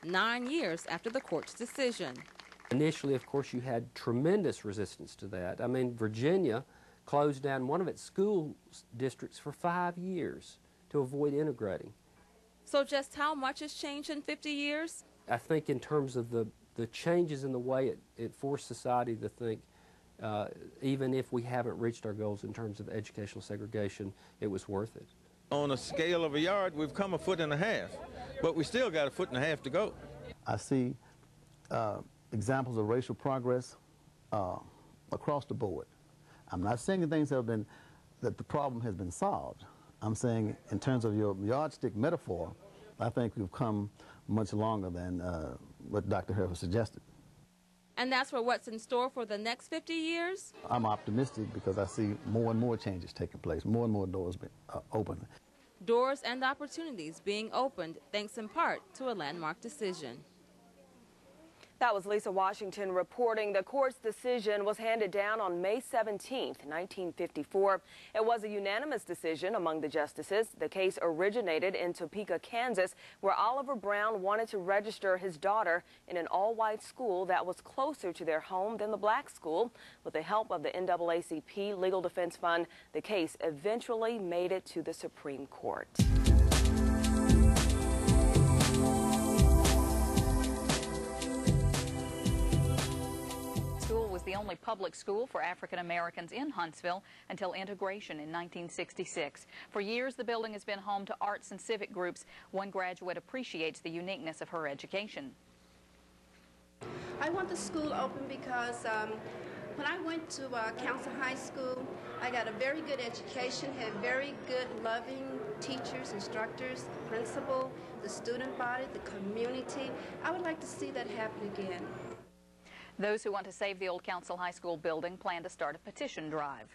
9 years after the court's decision. Initially, of course, you had tremendous resistance to that. I mean, Virginia closed down one of its school districts for 5 years to avoid integrating. So just how much has changed in 50 years? I think in terms of the changes in the way it forced society to think, even if we haven't reached our goals in terms of educational segregation, it was worth it. On a scale of a yard, we've come 1.5 feet, but we still got 1.5 feet to go. I see examples of racial progress across the board. I'm not saying that the problem has been solved. I'm saying in terms of your yardstick metaphor, I think we've come much longer than what Dr. Hereford suggested. And that's for what's in store for the next 50 years? I'm optimistic because I see more and more changes taking place, more and more doors being open. Doors and opportunities being opened thanks in part to a landmark decision. That was Lisa Washington reporting. The court's decision was handed down on May 17th, 1954. It was a unanimous decision among the justices. The case originated in Topeka, Kansas, where Oliver Brown wanted to register his daughter in an all-white school that was closer to their home than the black school. With the help of the NAACP Legal Defense Fund, the case eventually made it to the Supreme Court. Was the only public school for African Americans in Huntsville until integration in 1966. For years, the building has been home to arts and civic groups. One graduate appreciates the uniqueness of her education. I want the school open because when I went to Councill High School, I got a very good education, had very good, loving teachers, instructors, principal, the student body, the community. I would like to see that happen again. Those who want to save the old Councill High School building plan to start a petition drive.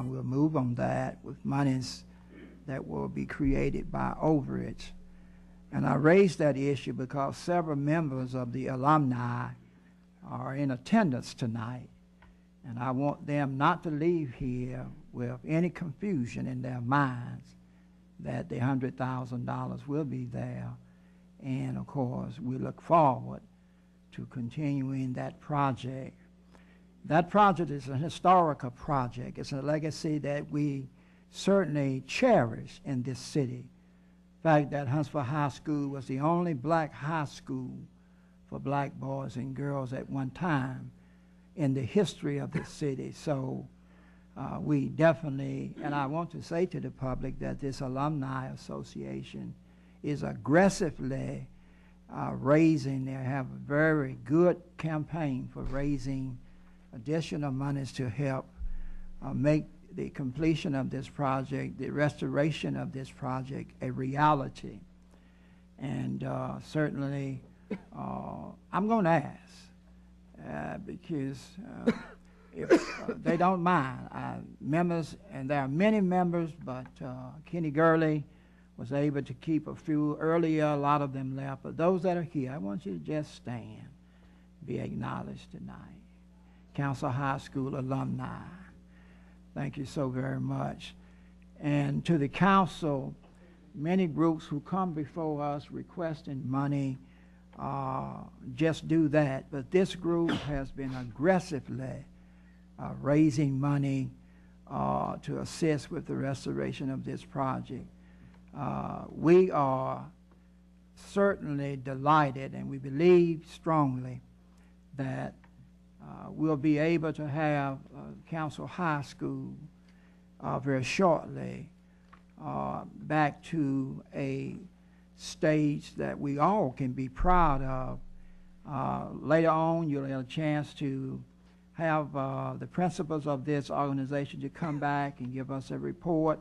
We'll move on that with monies that will be created by overage. And I raised that issue because several members of the alumni are in attendance tonight. And I want them not to leave here with any confusion in their minds that the $100,000 will be there. And of course, we look forward to continuing that project. That project is a historical project. It's a legacy that we certainly cherish in this city. The fact that Huntsville High School was the only black high school for black boys and girls at one time in the history of the city. So we definitely, and I want to say to the public that this Alumni Association is aggressively raising. They have a very good campaign for raising additional monies to help make the completion of this project, the restoration of this project, a reality. And certainly, I'm going to ask because if they don't mind, members, and there are many members, but Kenny Gurley was able to keep a few earlier. A lot of them left. But those that are here, I want you to just stand, be acknowledged tonight. Councill High School alumni, thank you so very much. And to the council, many groups who come before us requesting money just do that. But this group has been aggressively raising money to assist with the restoration of this project. We are certainly delighted, and we believe strongly that we'll be able to have Councill High School very shortly back to a stage that we all can be proud of. Later on, you'll have a chance to have the principals of this organization to come back and give us a report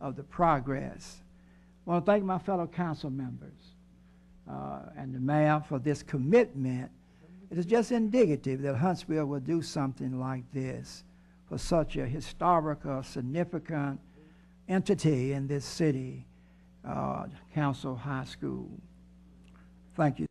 of the progress. I want to thank my fellow council members and the mayor for this commitment. It is just indicative that Huntsville will do something like this for such a historical, significant entity in this city, Councill High School. Thank you.